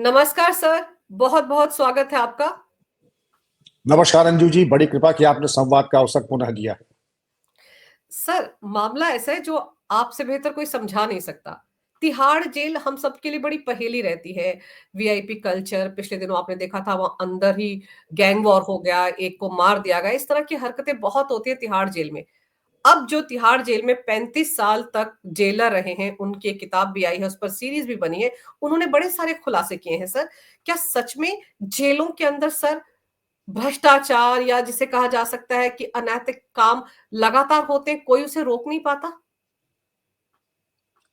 नमस्कार सर, बहुत-बहुत स्वागत है आपका। नमस्कार अंजू जी, बड़ी कृपा कि आपने संवाद का अवसर पुनः दिया। सर, मामला ऐसा है जो आपसे बेहतर कोई समझा नहीं सकता। तिहाड़ जेल हम सबके लिए बड़ी पहेली रहती है। वीआईपी कल्चर, पिछले दिनों आपने देखा था वहाँ अंदर ही गैंग वॉर हो गया, एक को मार दिया गया, इस तरह की हरकतें बहुत होती है तिहाड़ जेल में। अब जो तिहाड़ जेल में 35 साल तक जेलर रहे हैं, उनकी एक किताब भी आई है, उस पर सीरीज भी बनी है। उन्होंने बड़े सारे खुलासे किए हैं सर। क्या सच में जेलों के अंदर सर भ्रष्टाचार या जिसे कहा जा सकता है कि अनैतिक काम लगातार होते हैं, कोई उसे रोक नहीं पाता?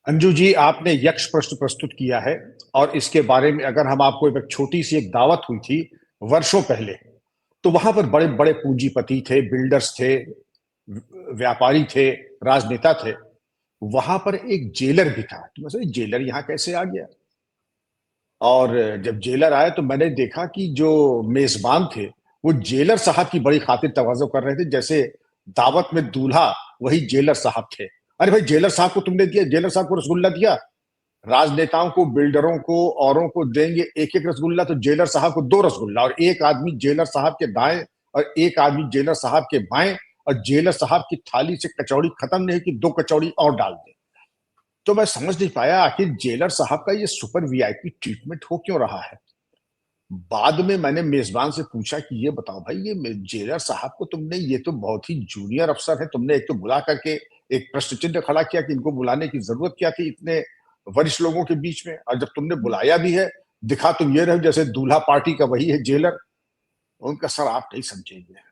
अंजू जी, आपने यक्ष प्रश्न प्रस्तुत किया है और इसके बारे में अगर हम आपको एक छोटी सी एक दावत हुई थी वर्षों पहले, तो वहां पर बड़े बड़े पूंजीपति थे, बिल्डर्स थे, व्यापारी थे, राजनेता थे। वहां पर एक जेलर भी था। तो मैं सोचा जेलर यहाँ कैसे आ गया? और जब जेलर आए तो मैंने देखा कि जो मेजबान थे वो जेलर साहब की बड़ी खातिर तवज्जो कर रहे थे, जैसे दावत में दूल्हा वही जेलर साहब थे। अरे भाई, जेलर साहब को तुमने दिया, जेलर साहब को रसगुल्ला दिया। राजनेताओं को, बिल्डरों को, औरों को देंगे एक एक रसगुल्ला, तो जेलर साहब को दो रसगुल्ला। और एक आदमी जेलर साहब के दाएं और एक आदमी जेलर साहब के बाएं, और जेलर साहब की थाली से कचौड़ी खत्म नहीं कि दो कचौड़ी और डाल दे। तो मैं समझ नहीं पाया आखिर जेलर साहब का ये सुपर वीआईपी ट्रीटमेंट हो क्यों रहा है। बाद में मैंने मेजबान से पूछा कि ये बताओ भाई, ये जेलर साहब को तुमने, ये तो बहुत ही जूनियर अफसर है, तुमने एक तो बुला करके एक प्रश्न चिन्ह खड़ा किया कि इनको बुलाने की जरूरत क्या थी इतने वरिष्ठ लोगों के बीच में, और जब तुमने बुलाया भी है, दिखा तुम ये रहे जैसे दूल्हा पार्टी का वही है जेलर। उनका सर आप नहीं समझेंगे,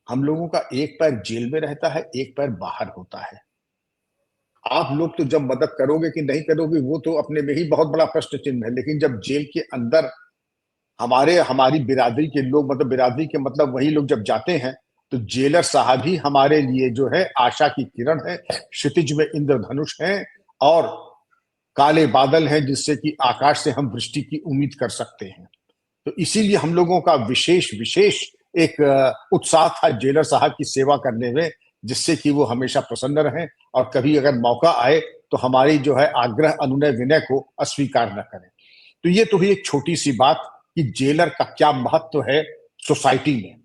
हम लोगों का एक पैर जेल में रहता है, एक पैर बाहर होता है। आप लोग तो जब मदद करोगे कि नहीं करोगे वो तो अपने में ही बहुत बड़ा प्रश्न चिन्ह है, लेकिन जब जेल के अंदर हमारी बिरादरी के लोग, मतलब बिरादरी के मतलब वही लोग जब जाते हैं, तो जेलर साहब ही हमारे लिए जो है आशा की किरण है, क्षितिज में इंद्रधनुष है, और काले बादल हैं जिससे कि आकाश से हम वृष्टि की उम्मीद कर सकते हैं। तो इसीलिए हम लोगों का विशेष विशेष एक उत्साह था जेलर साहब की सेवा करने में, जिससे कि वो हमेशा प्रसन्न रहें और कभी अगर मौका आए तो हमारी जो है आग्रह अनुनय विनय को अस्वीकार न करें। तो ये तो हुई एक छोटी सी बात कि जेलर का क्या महत्व है सोसाइटी में।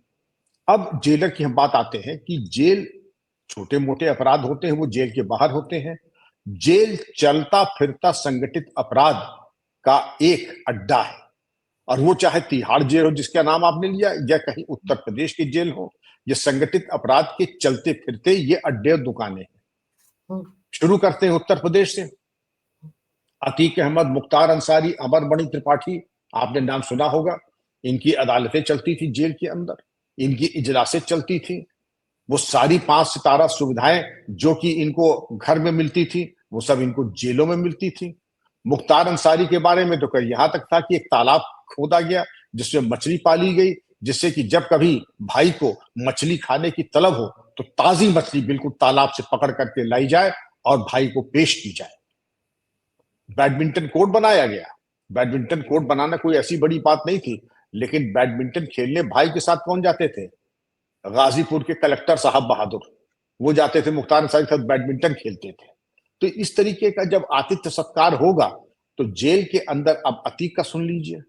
अब जेलर की हम बात आते हैं कि जेल, छोटे मोटे अपराध होते हैं वो जेल के बाहर होते हैं। जेल चलता फिरता संगठित अपराध का एक अड्डा है, और वो चाहे तिहाड़ जेल हो जिसका नाम आपने लिया, या कहीं उत्तर प्रदेश की जेल हो, ये संगठित अपराध के चलते फिरते ये अड्डे और दुकानें हैं। शुरू करते हैं उत्तर प्रदेश से। अतीक अहमद, मुख्तार अंसारी, अमरमणि त्रिपाठी, आपने नाम सुना होगा। इनकी अदालतें चलती थी जेल के अंदर, इनकी इजलासें चलती थी। वो सारी 5 सितारा सुविधाएं जो कि इनको घर में मिलती थी, वो सब इनको जेलों में मिलती थी। मुख्तार अंसारी के बारे में तो यहां तक था कि एक तालाब खोदा गया जिसमें मछली पाली गई, जिससे कि जब कभी भाई को मछली खाने की तलब हो तो ताजी मछली बिल्कुल तालाब से पकड़ करके लाई जाए और भाई को पेश की जाए। बैडमिंटन कोर्ट बनाया गया। बैडमिंटन कोर्ट बनाना कोई ऐसी बड़ी बात नहीं थी, लेकिन बैडमिंटन खेलने भाई के साथ कौन जाते थे? गाजीपुर के कलेक्टर साहब बहादुर, वो जाते थे मुख्तार अंसारी के साथ बैडमिंटन खेलते थे। तो इस तरीके का जब आतिथ्य सत्कार होगा तो जेल के अंदर, अब अतीक का सुन लीजिए,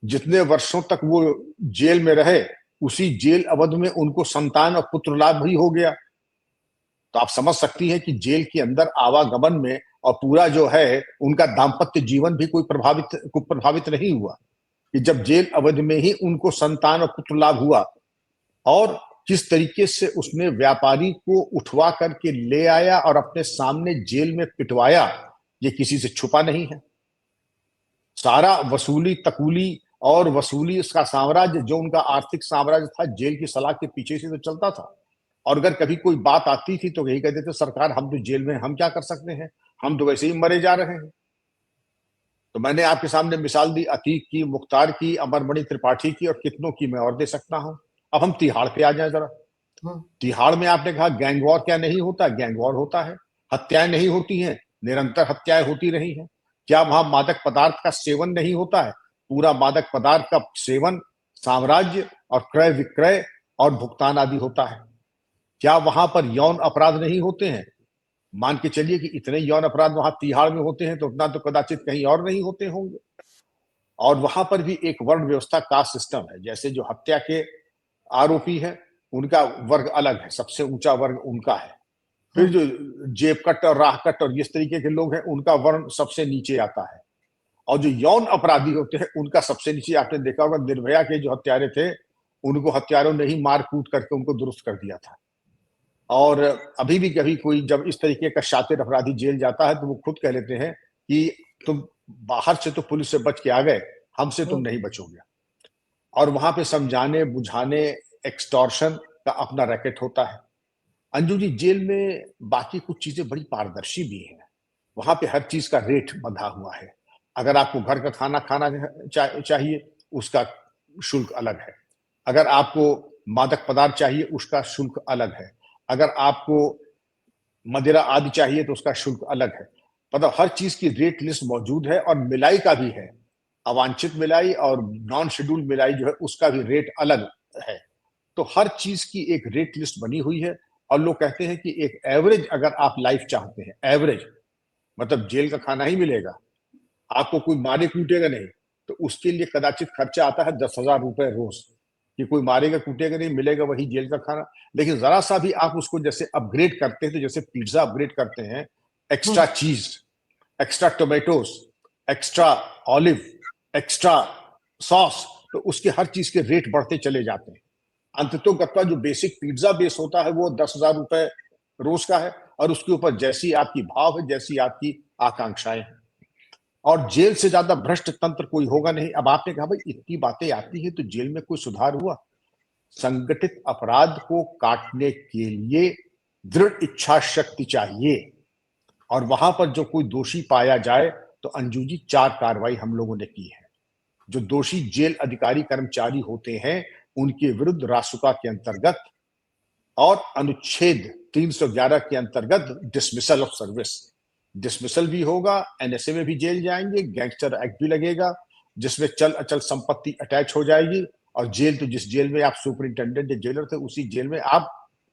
जितने वर्षों तक वो जेल में रहे उसी जेल अवधि में उनको संतान और पुत्र लाभ भी हो गया। तो आप समझ सकती हैं कि जेल के अंदर आवागमन में और पूरा जो है उनका दाम्पत्य जीवन भी कोई प्रभावित नहीं हुआ, कि जब जेल अवधि में ही उनको संतान और पुत्र लाभ हुआ। और किस तरीके से उसने व्यापारी को उठवा करके ले आया और अपने सामने जेल में पिटवाया, ये किसी से छुपा नहीं है। सारा वसूली तकूली और वसूली इसका साम्राज्य, जो उनका आर्थिक साम्राज्य था, जेल की सलाख के पीछे से तो चलता था। और अगर कभी कोई बात आती थी तो यही कहते थे, सरकार हम तो जेल में, हम क्या कर सकते हैं, हम तो वैसे ही मरे जा रहे हैं। तो मैंने आपके सामने मिसाल दी अतीक की, मुख्तार की, अमरमणि त्रिपाठी की, और कितनों की मैं और दे सकता हूं। अब हम तिहाड़ पे आ जाए जरा। तिहाड़ में आपने कहा गैंग वॉर क्या नहीं होता? गैंग वॉर होता है। हत्याएं नहीं होती हैं? निरंतर हत्याएं होती रही हैं। क्या वहां मादक पदार्थ का सेवन नहीं होता है? पूरा मादक पदार्थ का सेवन, साम्राज्य और क्रय विक्रय और भुगतान आदि होता है। क्या वहां पर यौन अपराध नहीं होते हैं? मान के चलिए कि इतने यौन अपराध वहां तिहाड़ में होते हैं तो उतना तो कदाचित कहीं और नहीं होते होंगे। और वहां पर भी एक वर्ण व्यवस्था, कास्ट सिस्टम है। जैसे जो हत्या के आरोपी है उनका वर्ग अलग है, सबसे ऊंचा वर्ग उनका है। फिर जो जेब कट और राह कट और इस तरीके के लोग हैं उनका वर्ण सबसे नीचे आता है। और जो यौन अपराधी होते हैं उनका सबसे नीचे, आपने देखा होगा निर्भया के जो हत्यारे थे उनको हत्यारों ने ही मार कूट करके उनको दुरुस्त कर दिया था। और अभी भी कभी कोई जब इस तरीके का शातिर अपराधी जेल जाता है तो वो खुद कह लेते हैं कि तुम बाहर से तो पुलिस से बच के आ गए, हमसे तुम नहीं बचोगे। और वहां पे समझाने बुझाने, एक्सटॉर्शन का अपना रैकेट होता है। अंजू जी, जेल में बाकी कुछ चीजें बड़ी पारदर्शी भी हैं। वहां पे हर चीज का रेट बंधा हुआ है। अगर आपको घर का खाना खाना चाहिए उसका शुल्क अलग है। अगर आपको मादक पदार्थ चाहिए उसका शुल्क अलग है। अगर आपको मदिरा आदि चाहिए तो उसका शुल्क अलग है। मतलब हर चीज की रेट लिस्ट मौजूद है। और मिलाई का भी है, अवांछित मिलाई और नॉन शेड्यूल्ड मिलाई जो है उसका भी रेट अलग है। तो हर चीज की एक रेट लिस्ट बनी हुई है। और लोग कहते हैं कि एक एवरेज अगर आप लाइफ चाहते हैं, एवरेज मतलब जेल का खाना ही मिलेगा, आपको कोई मारे कूटेगा नहीं, तो उसके लिए कदाचित खर्चा आता है 10,000 रुपए रोज। कि कोई मारेगा कूटेगा नहीं, मिलेगा वही जेल का खाना। लेकिन जरा सा भी आप उसको जैसे अपग्रेड करते हैं, तो जैसे पिज्जा अपग्रेड करते हैं, एक्स्ट्रा चीज, extra tomatoes, extra olive, extra sauce, तो उसके हर चीज के रेट बढ़ते चले जाते हैं। अंततोगत्वा जो बेसिक पिज्जा बेस होता है वो 10,000 रुपए रोज का है। और उसके ऊपर जैसी आपकी भाव है, जैसी आपकी आकांक्षाएं हैं। और जेल से ज्यादा भ्रष्ट तंत्र कोई होगा नहीं। अब आपने कहा भाई इतनी बातें आती हैं तो जेल में कोई सुधार हुआ? संगठित अपराध को काटने के लिए दृढ़ इच्छा शक्ति चाहिए। और वहां पर जो कोई दोषी पाया जाए तो अंजू जी 4 कार्रवाई हम लोगों ने की है। जो दोषी जेल अधिकारी कर्मचारी होते हैं उनके विरुद्ध रासुका के अंतर्गत और अनुच्छेद 311 के अंतर्गत डिसमिसल ऑफ सर्विस, डिसमिसल भी होगा, एनएसए में भी जेल जाएंगे, गैंगस्टर एक्ट भी लगेगा जिसमें चल अचल संपत्ति अटैच हो जाएगी। और जेल तो जिस जेल में आप सुपरिंटेंडेंट या जेलर थे उसी जेल में आप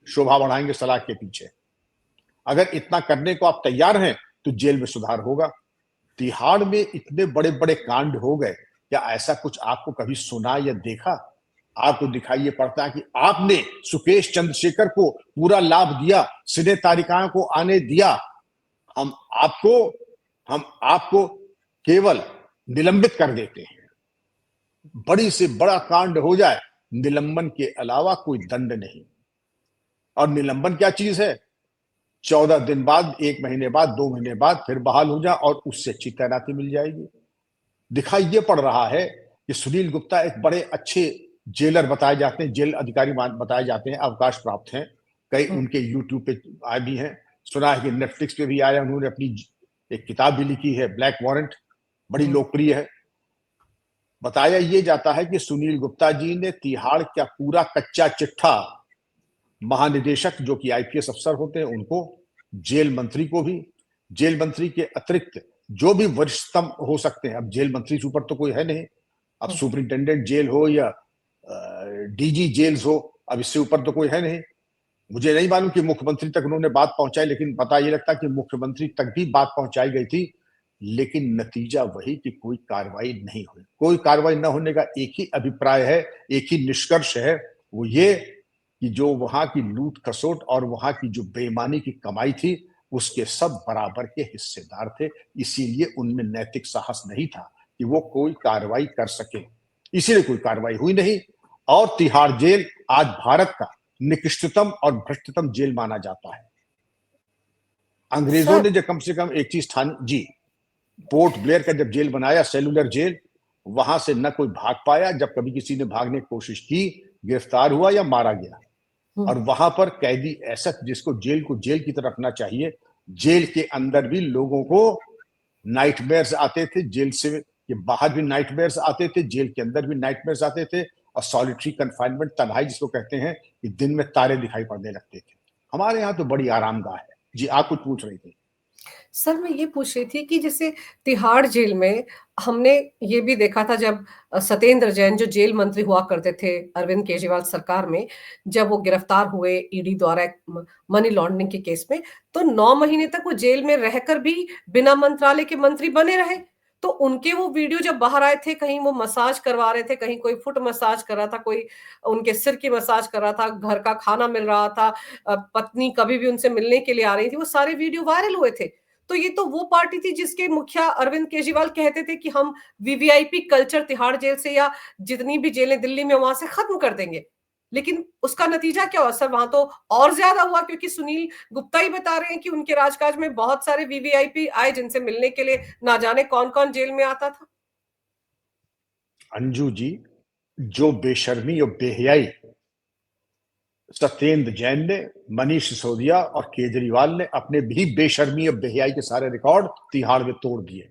शोभा बढ़ाएंगे सलाख के पीछे। अगर इतना करने को आप तैयार हैं तो जेल में सुधार होगा। तिहाड़ में इतने बड़े बड़े कांड हो गए, क्या ऐसा कुछ आपको कभी सुना या देखा? आपको दिखाई ये पड़ता है कि आपने सुकेश चंद्रशेखर को पूरा लाभ दिया, सिने तारिकाओं को आने दिया। हम आपको हम आपको केवल निलंबित कर देते हैं। बड़ी से बड़ा कांड हो जाए, निलंबन के अलावा कोई दंड नहीं। और निलंबन क्या चीज है? 14 दिन बाद, 1 महीने बाद, 2 महीने बाद फिर बहाल हो जा और उससे अच्छी तैनाती मिल जाएगी। दिखाई ये पड़ रहा है कि सुनील गुप्ता एक बड़े अच्छे जेलर बताए जाते हैं, जेल अधिकारी बताए जाते हैं, अवकाश प्राप्त हैं। कई उनके यूट्यूब पे आए भी हैं। सुना है कि नेटफ्लिक्स पे भी आया। उन्होंने अपनी एक किताब भी लिखी है, ब्लैक वारंट, बड़ी लोकप्रिय है। बताया ये जाता है कि सुनील गुप्ता जी ने तिहाड़ का पूरा कच्चा चिट्ठा महानिदेशक जो कि आईपीएस अफसर होते हैं उनको, जेल मंत्री को भी, जेल मंत्री के अतिरिक्त जो भी वरिष्ठतम हो सकते हैं, अब जेल मंत्री से ऊपर तो कोई है नहीं, अब सुपरिंटेंडेंट जेल हो या डीजी जेल्स हो, अब इससे ऊपर तो कोई है नहीं। मुझे नहीं मालूम कि मुख्यमंत्री तक उन्होंने बात पहुंचाई, लेकिन पता ये लगता कि मुख्यमंत्री तक भी बात पहुंचाई गई थी। लेकिन नतीजा वही कि कोई कार्रवाई नहीं हुई। कोई कार्रवाई न होने का एक ही अभिप्राय है, एक ही निष्कर्ष है, वो ये कि जो वहां की लूट खसोट और वहां की जो बेईमानी की कमाई थी उसके सब बराबर के हिस्सेदार थे। इसीलिए उनमें नैतिक साहस नहीं था कि वो कोई कार्रवाई कर सके, इसीलिए कोई कार्रवाई हुई नहीं। और तिहाड़ जेल आज भारत का निकृष्टतम और भ्रष्टतम जेल माना जाता है। अंग्रेजों ने जो कम से कम एक चीज ठानी जी, पोर्ट ब्लेयर का जब जेल बनाया, सेलुलर जेल, वहां से न कोई भाग पाया। जब कभी किसी ने भागने की कोशिश की, गिरफ्तार हुआ या मारा गया। और वहां पर कैदी ऐसा जिसको जेल को जेल की तरह रखना चाहिए, जेल के अंदर भी लोगों को नाइटमेयर्स आते थे, जेल से के बाहर भी नाइटमेयर्स आते थे, जेल के अंदर भी नाइटमेयर्स आते थे। और सॉलिटरी कन्फाइनमेंट, तन्हाई जिसको कहते हैं, कि दिन में तारे दिखाई पड़ने लगते थे। हमारे यहाँ तो बड़ी आरामगाह है। जी, आप कुछ पूछ रही थी। सर मैं ये पूछ रही थी कि जैसे तिहाड़ जेल में हमने ये भी देखा था जब सत्येंद्र जैन जो जेल मंत्री हुआ करते थे अरविंद केजरीवाल सरकार में, जब वो गिरफ्तार हुए ईडी द्वारा मनी लॉन्ड्रिंग के केस में, तो 9 महीने तक वो जेल में रहकर भी बिना मंत्रालय के मंत्री बने रहे। तो उनके वो वीडियो जब बाहर आए थे, कहीं वो मसाज करवा रहे थे, कहीं कोई फुट मसाज कर रहा था, कोई उनके सिर की मसाज कर रहा था, घर का खाना मिल रहा था, पत्नी कभी भी उनसे मिलने के लिए आ रही थी, वो सारे वीडियो वायरल हुए थे। तो ये तो वो पार्टी थी जिसके मुखिया अरविंद केजरीवाल कहते थे कि हम वीवीआईपी कल्चर तिहाड़ जेल से या जितनी भी जेलें दिल्ली में वहां से खत्म कर देंगे। लेकिन उसका नतीजा क्या हुआ सर? वहां तो और ज्यादा हुआ, क्योंकि सुनील गुप्ता ही बता रहे हैं कि उनके राजकाज में बहुत सारे वीवीआईपी आए जिनसे मिलने के लिए ना जाने कौन कौन जेल में आता था। अंजू जी, जो बेशर्मी और बेहयाई सत्येंद्र जैन ने, मनीष सिसोदिया और केजरीवाल ने अपने भी बेशर्मी और बेहयाई के सारे रिकॉर्ड तिहाड़ में तोड़ दिए।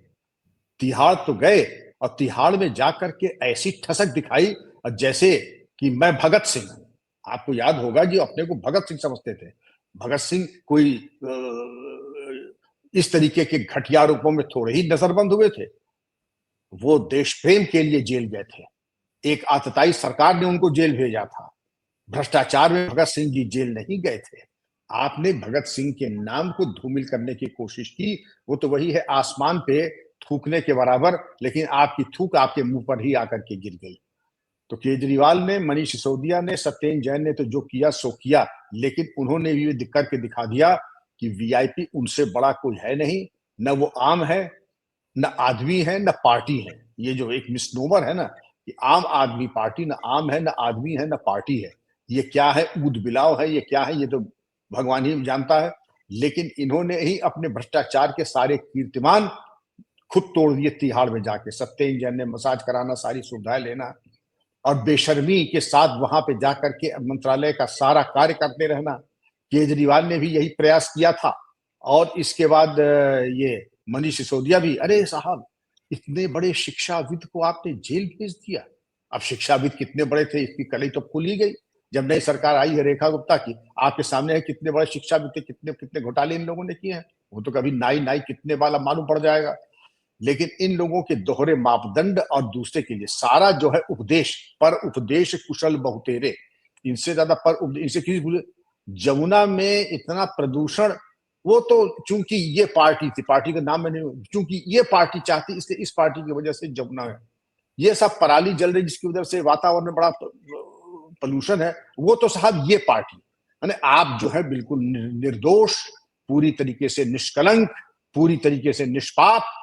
तिहाड़ तो गए और तिहाड़ में जाकर के ऐसी ठसक दिखाई जैसे कि मैं भगत सिंह। आपको याद होगा कि अपने को भगत सिंह समझते थे। भगत सिंह कोई इस तरीके के घटिया रूपों में थोड़े ही नजरबंद हुए थे। वो देश प्रेम के लिए जेल गए थे। एक आतताई सरकार ने उनको जेल भेजा था। भ्रष्टाचार में भगत सिंह जी जेल नहीं गए थे। आपने भगत सिंह के नाम को धूमिल करने की कोशिश की। वो तो वही है, आसमान पे थूकने के बराबर, लेकिन आपकी थूक आपके मुंह पर ही आकर के गिर गई। तो केजरीवाल ने, मनीष सिसोदिया ने, सत्येंद्र जैन ने तो जो किया सो किया, लेकिन उन्होंने भी करके दिखा दिया कि वीआईपी उनसे बड़ा कोई है नहीं। न वो आम है, न आदमी है, न पार्टी है। ये जो एक मिसनोमर है ना कि आम आदमी पार्टी, न आम है, न आदमी है, न पार्टी है, ये क्या है? ऊद बिलाव है, ये क्या है? ये तो भगवान ही जानता है। लेकिन इन्होंने ही अपने भ्रष्टाचार के सारे कीर्तिमान खुद तोड़ दिए तिहाड़ में जाके। सत्येंद्र जैन ने मसाज कराना, सारी सुविधाएं लेना और बेशर्मी के साथ वहां पे जाकर के मंत्रालय का सारा कार्य करते रहना। केजरीवाल ने भी यही प्रयास किया था। और इसके बाद ये मनीष सिसोदिया भी, अरे साहब, इतने बड़े शिक्षाविद को आपने जेल भेज दिया। अब शिक्षाविद कितने बड़े थे इसकी कड़ी तो खुल ही गई जब नई सरकार आई है रेखा गुप्ता की। आपके सामने है कितने बड़े शिक्षाविद थे, कितने कितने घोटाले इन लोगों ने किए हैं। वो तो कभी नाई नाई कितने वाला मालूम पड़ जाएगा। लेकिन इन लोगों के दोहरे मापदंड और दूसरे के लिए सारा जो है उपदेश, पर उपदेश कुशल बहुतेरे, इनसे ज्यादा पर इनसे किसी बोले जमुना में इतना प्रदूषण। वो तो चूंकि ये पार्टी थी, पार्टी का नाम मैंने, चूंकि ये पार्टी चाहती, इसलिए इस पार्टी की वजह से जमुना में ये सब पराली जल रही जिसकी वजह से वातावरण में बड़ा पोल्यूशन है। वो तो साहब ये पार्टी, यानी आप जो है बिल्कुल निर्दोष, पूरी तरीके से निष्कलंक, पूरी तरीके से निष्पाप,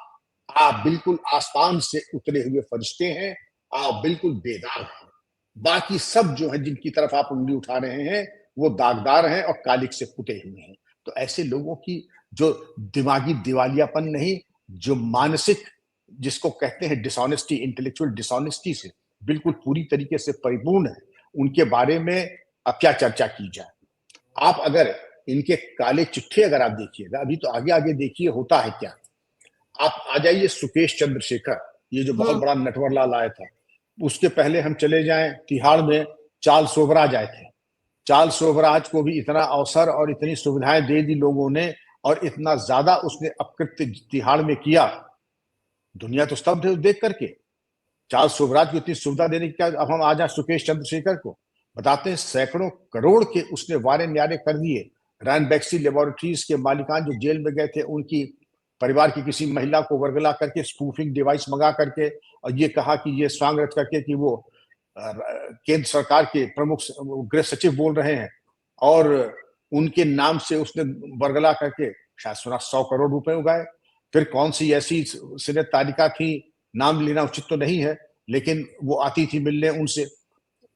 आप बिल्कुल आसमान से उतरे हुए फरिश्ते हैं। आप बिल्कुल बेदाग हैं। बाकी सब जो है जिनकी तरफ आप उंगली उठा रहे हैं वो दागदार हैं और कालिक से पुते हुए हैं। तो ऐसे लोगों की जो दिमागी दिवालियापन नहीं, जो मानसिक, जिसको कहते हैं डिसऑनेस्टी, इंटेलेक्चुअल डिसऑनेस्टी से बिल्कुल पूरी तरीके से परिपूर्ण है, उनके बारे में अब क्या चर्चा की जाए। आप अगर इनके काले चिट्ठे अगर आप देखिएगा, अभी तो आगे आगे देखिए होता है क्या। आप आ जाइए सुकेश चंद्रशेखर, ये जो बहुत बड़ा नटवरलाल आया था। उसके पहले हम चले जाएं तिहाड़ में, चार्ल्स शोभराज आए थे। चार्ल्स शोभराज को भी इतना अवसर और इतनी सुविधाएं दे दी लोगों ने, और इतना ज्यादा उसने अपकृत्य तिहाड़ में किया, दुनिया तो स्तब्ध है देख करके। चार्ल्स शोभराज को इतनी सुविधा देने की क्या। अब हम आ जाए सुकेश चंद्रशेखर को, बताते हैं सैकड़ों करोड़ के उसने वारे न्यारे कर दिए। रैन बैक्सी लेबोरेटरीज के मालिकान जो जेल में गए थे, उनकी परिवार की किसी महिला को वर्गला करके स्पूफिंग डिवाइस मंगा करके, और ये कहा कि ये स्वांग रच करके कि वो केंद्र सरकार के प्रमुख गृह सचिव बोल रहे हैं, और उनके नाम से उसने वर्गला करके शायद सुना 100 करोड़ रुपए उगाए। फिर कौन सी ऐसी सिने तालिका थी, नाम लेना उचित तो नहीं है, लेकिन वो आती थी मिलने उनसे।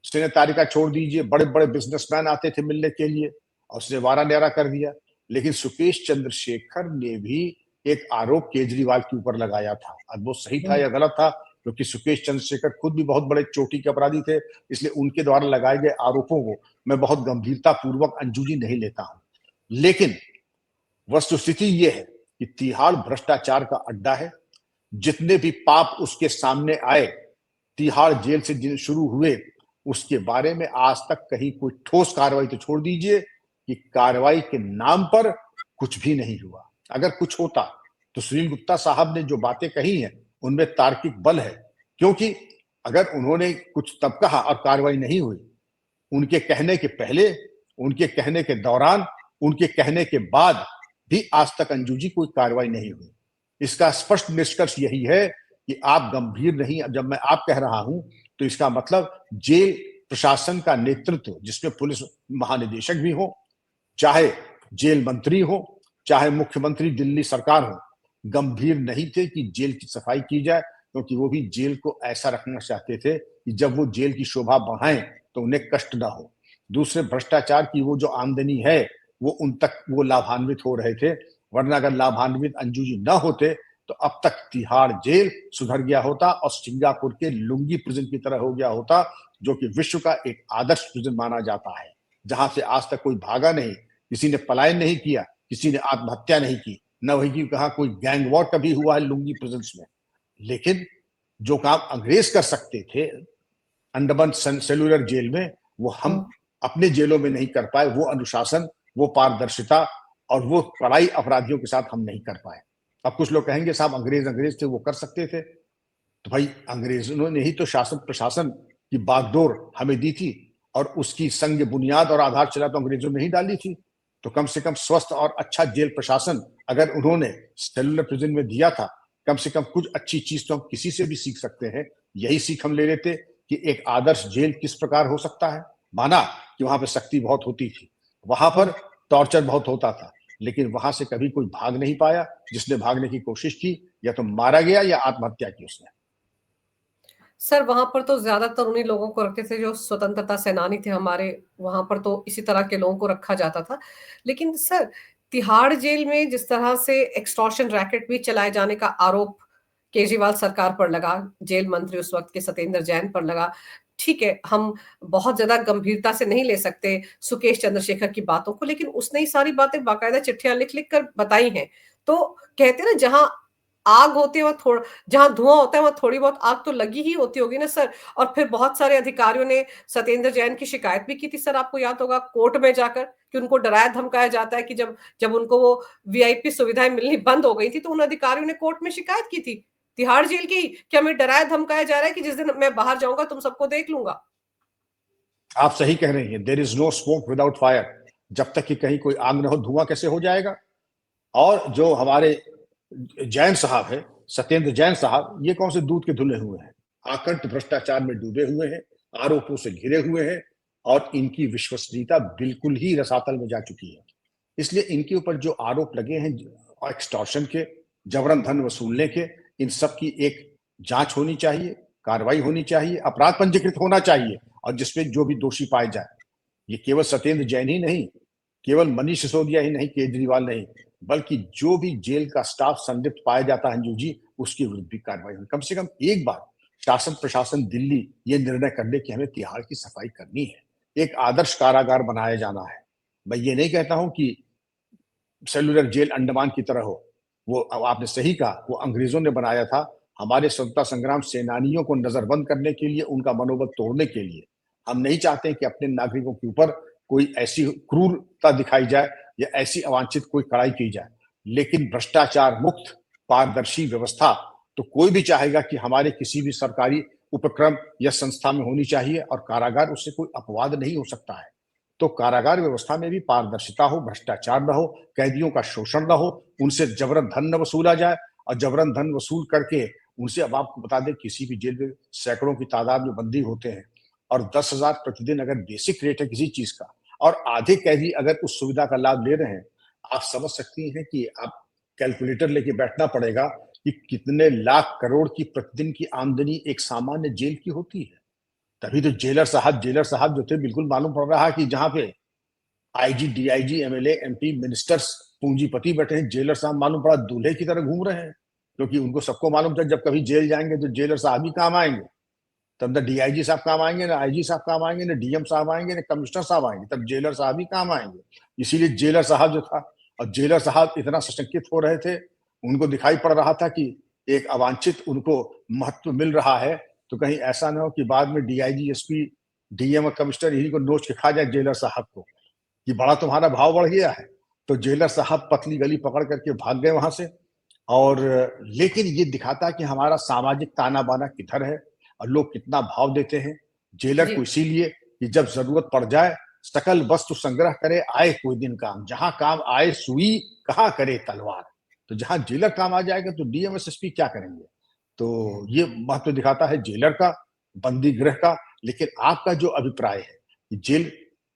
सिने तालिका छोड़ दीजिए, बड़े बड़े बिजनेसमैन आते थे मिलने के लिए, और उसने वारा न्यारा कर दिया। लेकिन सुकेश चंद्रशेखर ने भी एक आरोप केजरीवाल के ऊपर लगाया था। अब वो सही था या गलत था, क्योंकि सुकेश चंद्रशेखर खुद भी बहुत बड़े चोटी के अपराधी थे, इसलिए उनके द्वारा लगाए गए आरोपों को मैं बहुत गंभीरता पूर्वक अंजू जी नहीं लेता हूं। लेकिन वस्तुस्थिति ये है कि तिहाड़ भ्रष्टाचार का अड्डा है। जितने भी पाप उसके सामने आए, तिहाड़ जेल से शुरू हुए, उसके बारे में आज तक कहीं कोई ठोस कार्रवाई तो छोड़ दीजिए कि कार्रवाई के नाम पर कुछ भी नहीं हुआ। अगर कुछ होता तो सुनील गुप्ता साहब ने जो बातें कही हैं उनमें तार्किक बल है, क्योंकि अगर उन्होंने कुछ तब कहा और कार्रवाई नहीं हुई, उनके कहने के पहले, उनके कहने के दौरान, उनके कहने के बाद भी आज तक अंजू जी कोई कार्रवाई नहीं हुई। इसका स्पष्ट निष्कर्ष यही है कि आप गंभीर नहीं, जब मैं आप कह रहा हूं तो इसका मतलब जेल प्रशासन का नेतृत्व, जिसमें पुलिस महानिदेशक भी हो, चाहे जेल मंत्री हो, चाहे मुख्यमंत्री दिल्ली सरकार हो, गंभीर नहीं थे कि जेल की सफाई की जाए, क्योंकि वो भी जेल को ऐसा रखना चाहते थे कि जब वो जेल की शोभा बढ़ाएं तो उन्हें कष्ट ना हो। दूसरे, भ्रष्टाचार की वो जो आमदनी है वो उन तक वो लाभान्वित हो रहे थे, वरना अगर लाभान्वित अंजू जी न होते तो अब तक तिहाड़ जेल सुधर गया होता और सिंगापुर के लुंगी प्रिजन की तरह हो गया होता, जो कि विश्व का एक आदर्श प्रिजन माना जाता है, जहां से आज तक कोई भागा नहीं, किसी ने पलायन नहीं किया, किसी ने आत्महत्या नहीं की, न वही की कहा कोई गैंग वॉर कभी हुआ है लुंगी प्रिजन में। लेकिन जो काम अंग्रेज कर सकते थे अंडमान सेलुलर जेल में, वो हम अपने जेलों में नहीं कर पाए। वो अनुशासन, वो पारदर्शिता और वो कड़ाई अपराधियों के साथ हम नहीं कर पाए। अब कुछ लोग कहेंगे साहब अंग्रेज थे, वो कर सकते थे। तो भाई अंग्रेजों ने ही तो शासन प्रशासन की बागडोर हमें दी थी, और उसकी संग बुनियाद और आधारशिला तो अंग्रेजों ने ही डाली थी। तो कम से कम स्वस्थ और अच्छा जेल प्रशासन अगर उन्होंने सेलुलर प्रिजन में दिया था, कम से कम कुछ अच्छी चीज तो हम किसी से भी सीख सकते हैं। यही सीख हम ले लेते कि एक आदर्श जेल किस प्रकार हो सकता है। माना कि वहां पर सख्ती बहुत होती थी, वहां पर टॉर्चर बहुत होता था, लेकिन वहां से कभी कोई भाग नहीं पाया। जिसने भागने की कोशिश की या तो मारा गया या आत्महत्या की उसने। सर वहां पर तो ज्यादातर उन्हीं लोगों को रखते थे जो स्वतंत्रता सेनानी थे हमारे, वहां पर तो इसी तरह के लोगों को रखा जाता था। लेकिन सर तिहाड़ जेल में जिस तरह से एक्सटॉर्शन रैकेट भी चलाए जाने का आरोप केजरीवाल सरकार पर लगा, जेल मंत्री उस वक्त के सत्येंद्र जैन पर लगा, ठीक है हम बहुत ज्यादा गंभीरता से नहीं ले सकते सुकेश चंद्रशेखर की बातों को, लेकिन उसने ही सारी बातें बाकायदा चिट्ठियां लिख लिख कर बताई हैं। तो कहते ना जहां आग होती है वहां थोड़ा, जहां धुआं होता है वहां थोड़ी बहुत आग तो लगी ही होती होगी ना सर। और फिर बहुत सारे अधिकारियों ने सत्येंद्र जैन की शिकायत भी की थी सर, आपको याद होगा कोर्ट में जाकर, कि उनको डराया धमकाया जाता है कि जब जब उनको वो वीआईपी सुविधाएं मिलनी बंद हो गई थी तो उन अधिकारियों ने कोर्ट में शिकायत की थी तिहाड़ जेल की, कि हमें डराया धमकाया जा रहा है कि जिस दिन मैं बाहर जाऊंगा तुम सबको देख लूंगा। आप सही कह रहे हैं, there is no smoke without fire. जब तक कि कहीं कोई आग न हो, धुआं कैसे हो जाएगा। और जो हमारे जैन साहब है, सत्येंद्र जैन साहब, ये कौन से दूध के धुले हुए हैं, आकंठ भ्रष्टाचार में डूबे हुए हैं, आरोपों से घिरे हुए हैं, और इनकी विश्वसनीयता बिल्कुल ही रसातल में जा चुकी है। इसलिए इनके ऊपर जो आरोप लगे हैं एक्सटॉर्शन के, जबरन धन वसूलने के, इन सब की एक जांच होनी चाहिए, कार्रवाई होनी चाहिए, अपराध पंजीकृत होना चाहिए, और जिसमें जो भी दोषी पाए जाए। ये केवल सत्येंद्र जैन ही नहीं, केवल मनीष सिसोदिया ही नहीं, केजरीवाल नहीं, बल्कि जो भी जेल का स्टाफ संलिप्त पाया जाता है अंजू जी, उसके विरुद्ध भी कार्रवाई हो। कम से कम एक बार शासन प्रशासन दिल्ली ये निर्णय कर ले कि हमें तिहाड़ की सफाई करनी है, एक आदर्श कारागार बनाया जाना है। मैं ये नहीं कहता हूं कि सेलुलर जेल अंडमान की तरह हो, वो आपने सही कहा, वो अंग्रेजों ने बनाया था हमारे स्वतंत्रता संग्राम सेनानियों को नजरबंद करने के लिए, उनका मनोबल तोड़ने के लिए। हम नहीं चाहते कि अपने नागरिकों के ऊपर कोई ऐसी क्रूरता दिखाई जाए या ऐसी अवांछित कोई कड़ाई की जाए, लेकिन भ्रष्टाचार मुक्त पारदर्शी व्यवस्था तो कोई भी चाहेगा कि हमारे किसी भी सरकारी उपक्रम या संस्था में होनी चाहिए, और कारागार उससे कोई अपवाद नहीं हो सकता है। तो कारागार व्यवस्था में भी पारदर्शिता हो, भ्रष्टाचार न हो, कैदियों का शोषण न हो, उनसे जबरन धन न वसूला जाए, और जबरन धन वसूल करके उनसे, अब आपको बता दें किसी भी जेल में सैकड़ों की तादाद में बंदी होते हैं, और 10,000 प्रतिदिन अगर बेसिक रेट है किसी चीज का, और आधे कैदी अगर उस सुविधा का लाभ ले रहे हैं, आप समझ सकती हैं कि आप कैलकुलेटर लेके बैठना पड़ेगा कि कितने लाख करोड़ की प्रतिदिन की आमदनी एक सामान्य जेल की होती है। तभी तो जेलर साहब जो थे, बिल्कुल मालूम पड़ रहा है कि जहां पे IG DIG MLA MP ministers पूंजीपति बैठे हैं, जेलर साहब मालूम पड़ा दूल्हे की तरह घूम रहे हैं। क्योंकि उनको सबको मालूम था जब कभी जेल जाएंगे तो जेलर साहब ही काम आएंगे, तब ना डीआईजी साहब काम आएंगे, ना आईजी साहब काम आएंगे, ना डीएम साहब आएंगे, ना कमिश्नर साहब आएंगे, तब जेलर साहब ही काम आएंगे। इसीलिए जेलर साहब जो था, और जेलर साहब इतना सशंकित हो रहे थे, उनको दिखाई पड़ रहा था कि एक अवांछित उनको महत्व मिल रहा है, तो कहीं ऐसा ना हो कि बाद में डीआईजी एसपी डीएम और कमिश्नर इन्हीं को नोच के खा जाए जेलर साहब को, कि बड़ा तुम्हारा भाव बढ़ गया है। तो जेलर साहब पतली गली पकड़ करके भाग गए वहां से। और लेकिन ये दिखाता है कि हमारा सामाजिक ताना बाना किधर है और लोग कितना भाव देते हैं जेलर जी को, इसीलिए कि जब जरूरत पड़ जाए सकल वस्तु संग्रह करे, आए कोई दिन काम, जहां काम आए सुई कहाँ करे तलवार। तो जहां जेलर काम आ जाएगा तो डीएम एसएसपी क्या करेंगे? तो ये महत्व दिखाता है जेलर का, बंदी गृह का। लेकिन आपका जो अभिप्राय है कि जेल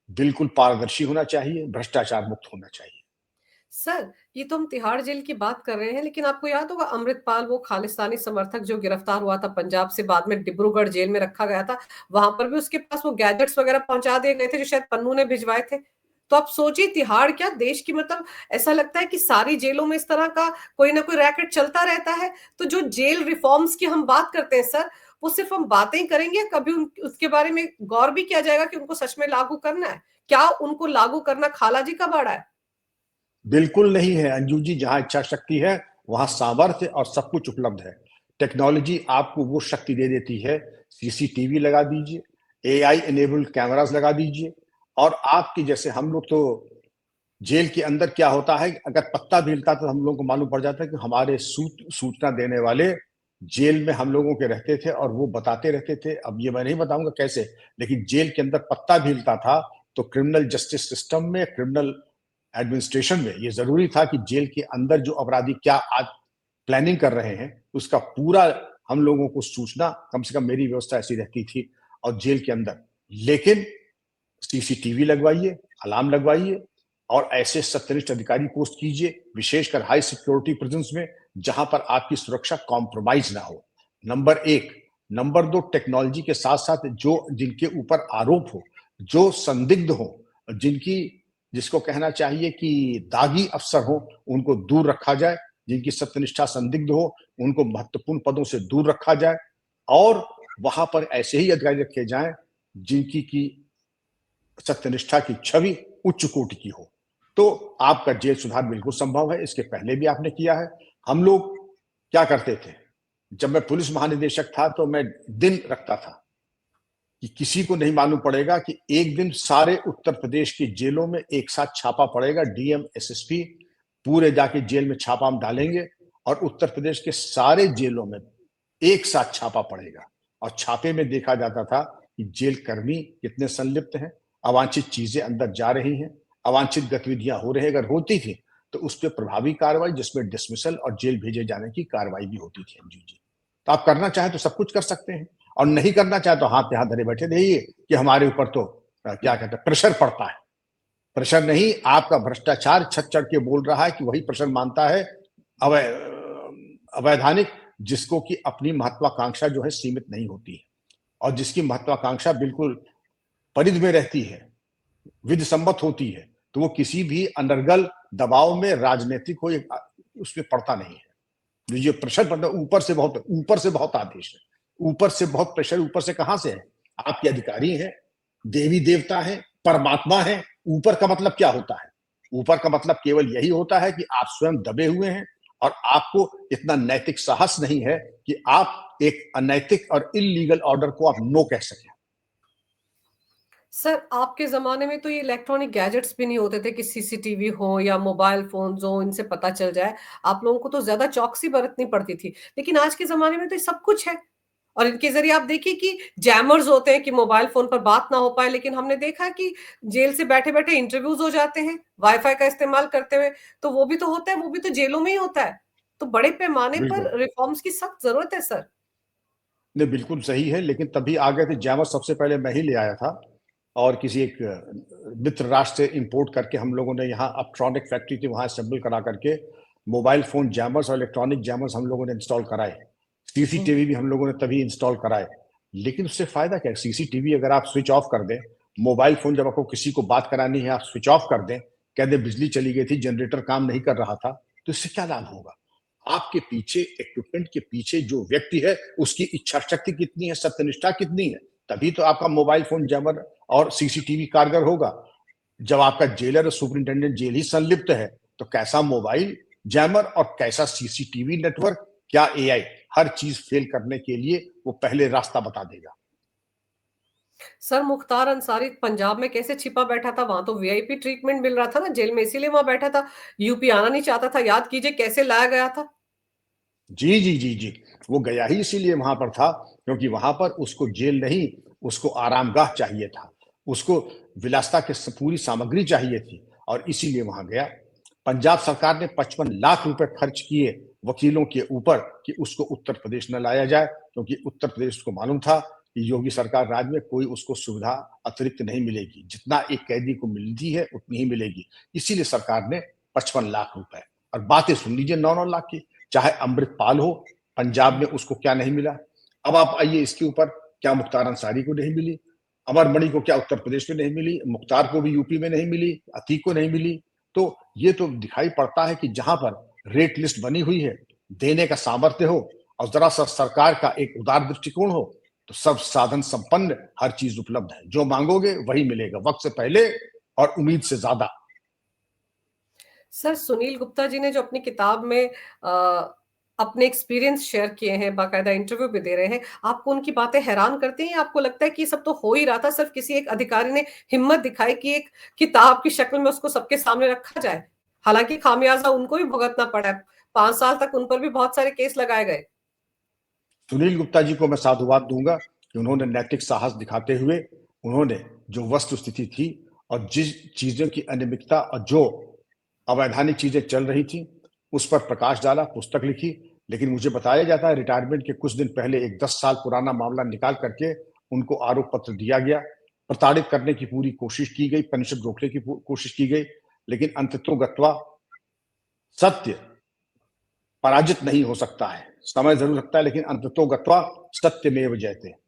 बिल्कुल पारदर्शी होना चाहिए, भ्रष्टाचार मुक्त होना चाहिए। सर, ये तो हम तिहाड़ जेल की बात कर रहे हैं, लेकिन आपको याद होगा अमृतपाल, वो खालिस्तानी समर्थक जो गिरफ्तार हुआ था पंजाब से, बाद में डिब्रूगढ़ जेल में रखा गया था। वहां पर भी उसके पास वो गैजेट्स वगैरह पहुंचा दिए गए थे जो शायद पन्नू ने भिजवाए थे। तो आप सोचिए, तिहाड़ क्या देश की, मतलब ऐसा लगता है कि सारी जेलों में इस तरह का कोई ना कोई रैकेट चलता रहता है। तो जो जेल रिफॉर्म्स की हम बात करते हैं सर, वो सिर्फ हम बातें ही करेंगे, कभी उसके बारे में गौर भी किया जाएगा कि उनको सच में लागू करना है? क्या उनको लागू करना खाला जी का बाड़ा है? बिल्कुल नहीं है अंजू जी। जहां इच्छा शक्ति है वहां सामर्थ्य और सब कुछ उपलब्ध है। टेक्नोलॉजी आपको वो शक्ति दे देती है। सीसीटीवी लगा दीजिए, एआई एनेबल्ड कैमरास लगा दीजिए, और आपके जैसे हम लोग तो जेल के अंदर क्या होता है, अगर पत्ता भी हिलता तो हम लोगों को मालूम पड़ जाता है कि हमारे सूचना देने वाले जेल में हम लोगों के रहते थे और वो बताते रहते थे। अब ये मैं नहीं बताऊंगा कैसे, लेकिन जेल के अंदर पत्ता भी हिलता था तो क्रिमिनल जस्टिस सिस्टम में, क्रिमिनल एडमिनिस्ट्रेशन में ये जरूरी था कि जेल के अंदर जो अपराधी क्या आज प्लानिंग कर रहे हैं उसका पूरा हम लोगों को सूचना, कम से कम मेरी व्यवस्था ऐसी रहती थी और जेल के अंदर। लेकिन सीसीटीवी लगवाइए, अलार्म लगवाइए, और ऐसे सत्यनिष्ठ अधिकारी पोस्ट कीजिए, विशेषकर हाई सिक्योरिटी प्रिजन्स में जहां पर आपकी सुरक्षा कॉम्प्रोमाइज ना हो। नंबर एक। नंबर दो, टेक्नोलॉजी के साथ साथ जो जिनके ऊपर आरोप हो, जो संदिग्ध हो, जिनकी जिसको कहना चाहिए कि दागी अफसर हो, उनको दूर रखा जाए। जिनकी सत्यनिष्ठा संदिग्ध हो उनको महत्वपूर्ण पदों से दूर रखा जाए, और वहां पर ऐसे ही अधिकारी रखे जाएं जिनकी की सत्यनिष्ठा की छवि उच्च कोटि की हो। तो आपका जेल सुधार बिल्कुल संभव है। इसके पहले भी आपने किया है। हम लोग क्या करते थे, जब मैं पुलिस महानिदेशक था तो मैं दिन रखता था कि किसी को नहीं मालूम पड़ेगा कि एक दिन सारे उत्तर प्रदेश की जेलों में एक साथ छापा पड़ेगा। डीएम एसएसपी पूरे जाके जेल में छापा हम डालेंगे और उत्तर प्रदेश के सारे जेलों में एक साथ छापा पड़ेगा। और छापे में देखा जाता था कि जेल कर्मी कितने संलिप्त हैं, अवांछित चीजें अंदर जा रही हैं, अवांछित गतिविधियां हो रही, अगर होती थी तो उस पर प्रभावी कार्रवाई, जिसमें डिसमिसल और जेल भेजे जाने की कार्रवाई भी होती थी। जी जी। तो आप करना चाहें तो सब कुछ कर सकते हैं, और नहीं करना चाहे तो हाथ पे हाथ धरे बैठे रहिए कि हमारे ऊपर तो क्या कहते हैं, प्रेशर पड़ता है। प्रेशर नहीं, आपका भ्रष्टाचार छत चढ़ के बोल रहा है कि वही प्रेशर मानता है अवैधानिक, जिसको कि अपनी महत्वाकांक्षा जो है सीमित नहीं होती है, और जिसकी महत्वाकांक्षा बिल्कुल परिधि में रहती है, विधि सम्मत होती है, तो वो किसी भी अनर्गल दबाव में, राजनीतिक हो, उसमें पड़ता नहीं है। जो प्रेशर पड़ता है ऊपर से बहुत आदेश है, ऊपर से बहुत प्रेशर। ऊपर से कहां से है? आपके अधिकारी हैं, देवी देवता है, परमात्मा है। ऊपर का मतलब क्या होता है? ऊपर का मतलब केवल यही होता है कि आप स्वयं दबे हुए हैं और आपको इतना नैतिक साहस नहीं है कि आप एक अनैतिक और इलीगल ऑर्डर को आप नो कह सकें। सर, आपके ज़माने में तो ये इलेक्ट्रॉनिक गैजेट्स भी नहीं होते थे कि सीसीटीवी हो या मोबाइल फ़ोन्स हो, इनसे पता चल जाए। आप लोगों को तो ज़्यादा चौकसी बरतनी पड़ती थी। लेकिन आज के ज़माने में तो ये सब कुछ है, और इनके ज़रिए आप देखिए कि जैमर्स होते हैं कि मोबाइल फ़ोन पर बात ना हो पाए, लेकिन हमने देखा है कि जेल से बैठे-बैठे इंटरव्यूज़ हो जाते हैं, वाई-फाई का इस्तेमाल करते हुए। तो वो भी तो होता है, वो भी तो जेलों में ही होता है। तो बड़े पैमाने बिल्कुल। पर रिफ़ॉर्म्स की सख्त ज़रूरत है सर। नहीं, बिल्कुल सही है, लेकिन तभी आ गए थे जैमर। सबसे पहले मैं ही ले आया था, और किसी एक मित्र राष्ट्र से इंपोर्ट करके हम लोगों ने यहाँ अपट्रॉनिक फैक्ट्री थी वहां असेंबल करा करके मोबाइल फोन जैमर्स और इलेक्ट्रॉनिक जैमर्स हम लोगों ने इंस्टॉल कराए। हुँ। सीसीटीवी भी हम लोगों ने तभी इंस्टॉल कराए। लेकिन उससे फायदा क्या है? सीसीटीवी अगर आप स्विच ऑफ कर दें, मोबाइल फोन जब आपको किसी को बात करानी है आप स्विच ऑफ कर दें, कह दें बिजली चली गई थी, जनरेटर काम नहीं कर रहा था, तो इससे क्या लाभ होगा? आपके पीछे, इक्विपमेंट के पीछे जो व्यक्ति है उसकी इच्छा शक्ति कितनी है, सत्यनिष्ठा कितनी है, तभी तो आपका मोबाइल फोन जैमर और सीसीटीवी कारगर होगा। जब आपका जेलर और सुपरिंटेंडेंट जेल ही संलिप्त है, तो कैसा मोबाइल जैमर और कैसा सीसीटीवी नेटवर्क, क्या एआई, हर चीज फेल करने के लिए वो पहले रास्ता बता देगा। सर, मुख्तार अंसारी पंजाब में कैसे छिपा बैठा था? वहां तो वीआईपी ट्रीटमेंट मिल रहा था ना जेल में, इसीलिए वहां बैठा था। यूपी आना नहीं चाहता था। याद कीजिए कैसे लाया गया था। जी जी जी जी। वो गया ही इसीलिए वहां पर था, क्योंकि वहां पर उसको जेल नहीं, उसको आरामगाह चाहिए था, उसको विलासिता की पूरी सामग्री चाहिए थी, और इसीलिए वहां गया। पंजाब सरकार ने 55 लाख रुपए खर्च किए वकीलों के ऊपर कि उसको उत्तर प्रदेश न लाया जाए, क्योंकि उत्तर प्रदेश को मालूम था कि योगी सरकार राज में कोई उसको सुविधा अतिरिक्त नहीं मिलेगी, जितना एक कैदी को मिलती है उतनी ही मिलेगी। इसीलिए सरकार ने 55 लाख रुपए, और बातें सुन लीजिए 9-9 लाख की। चाहे अमृतपाल हो, पंजाब में उसको क्या नहीं मिला। अब आप आइए इसके ऊपर, क्या मुख्तार अंसारी को नहीं मिली, अमर मणि को क्या उत्तर प्रदेश में नहीं मिली, मुख्तार को भी यूपी में नहीं मिली, अतीक को नहीं मिली। तो ये तो दिखाई पड़ता है कि जहां पर रेट लिस्ट बनी हुई है, देने का सामर्थ्य हो और जरा सा सरकार का एक उदार दृष्टिकोण हो, तो सब साधन संपन्न हर चीज उपलब्ध है। जो मांगोगे वही मिलेगा, वक्त से पहले और उम्मीद से ज्यादा। सर, सुनील गुप्ता जी ने जो अपनी किताब में अपने एक्सपीरियंस शेयर किए हैं, बाकायदा इंटरव्यू भी दे रहे हैं, आपको उनकी बातें हैरान करती हैं या आपको लगता है कि ये सब तो हो ही रहा था, सिर्फ किसी एक अधिकारी ने हिम्मत दिखाई कि एक किताब की शक्ल में उसको सबके सामने रखा जाए? हालांकि खामियाजा उनको भी भुगतना पड़ा है। 5 साल तक उन पर भी बहुत सारे केस लगाए गए। सुनील गुप्ता जी को मैं साधुवाद दूंगा कि उन्होंने नैतिक साहस दिखाते हुए उन्होंने जो वस्तु स्थिति थी और जिस चीजों की अनियमितता और जो अवैधानिक चीजें चल रही थी उस पर प्रकाश डाला, पुस्तक लिखी। लेकिन मुझे बताया जाता है रिटायरमेंट के कुछ दिन पहले एक 10 साल पुराना मामला निकाल करके उनको आरोप पत्र दिया गया, प्रताड़ित करने की पूरी कोशिश की गई, पेंशन रोकने की कोशिश की गई, लेकिन अंततोगत्वा सत्य पराजित नहीं हो सकता है। समय जरूर लगता है, लेकिन अंततोगत्वा सत्यमेव जयते।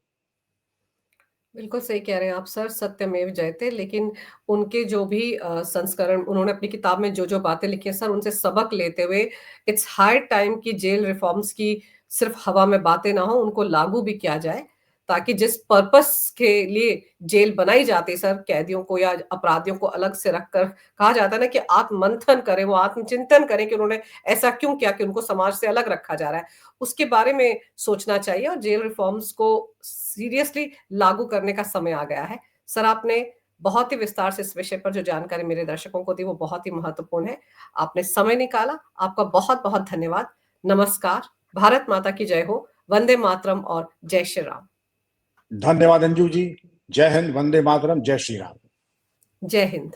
बिल्कुल सही कह रहे हैं आप सर, सत्यमेव जयते। लेकिन उनके जो भी संस्करण उन्होंने अपनी किताब में जो-जो बातें लिखी हैं सर, उनसे सबक लेते हुए इट्स हाई टाइम कि जेल रिफॉर्म्स की सिर्फ हवा में बातें ना हो, उनको लागू भी किया जाए, ताकि जिस पर्पस के लिए जेल बनाई जाती है सर, कैदियों को या अपराधियों को अलग से रखकर, कहा जाता है ना कि आत्ममंथन करें, वो आत्मचिंतन करें कि उन्होंने ऐसा क्यों किया कि उनको समाज से अलग रखा जा रहा है। उसके बारे में सोचना चाहिए और जेल रिफॉर्म्स को सीरियसली लागू करने का समय आ गया है। सर, आपने बहुत ही विस्तार से इस विषय पर जो जानकारी मेरे दर्शकों को दी वो बहुत ही महत्वपूर्ण है। आपने समय निकाला, आपका बहुत-बहुत धन्यवाद। नमस्कार, भारत माता की जय हो, वंदे मातरम और जय श्री राम। धन्यवाद अंजू जी। जय हिंद, वंदे मातरम, जय श्री राम। जय हिंद।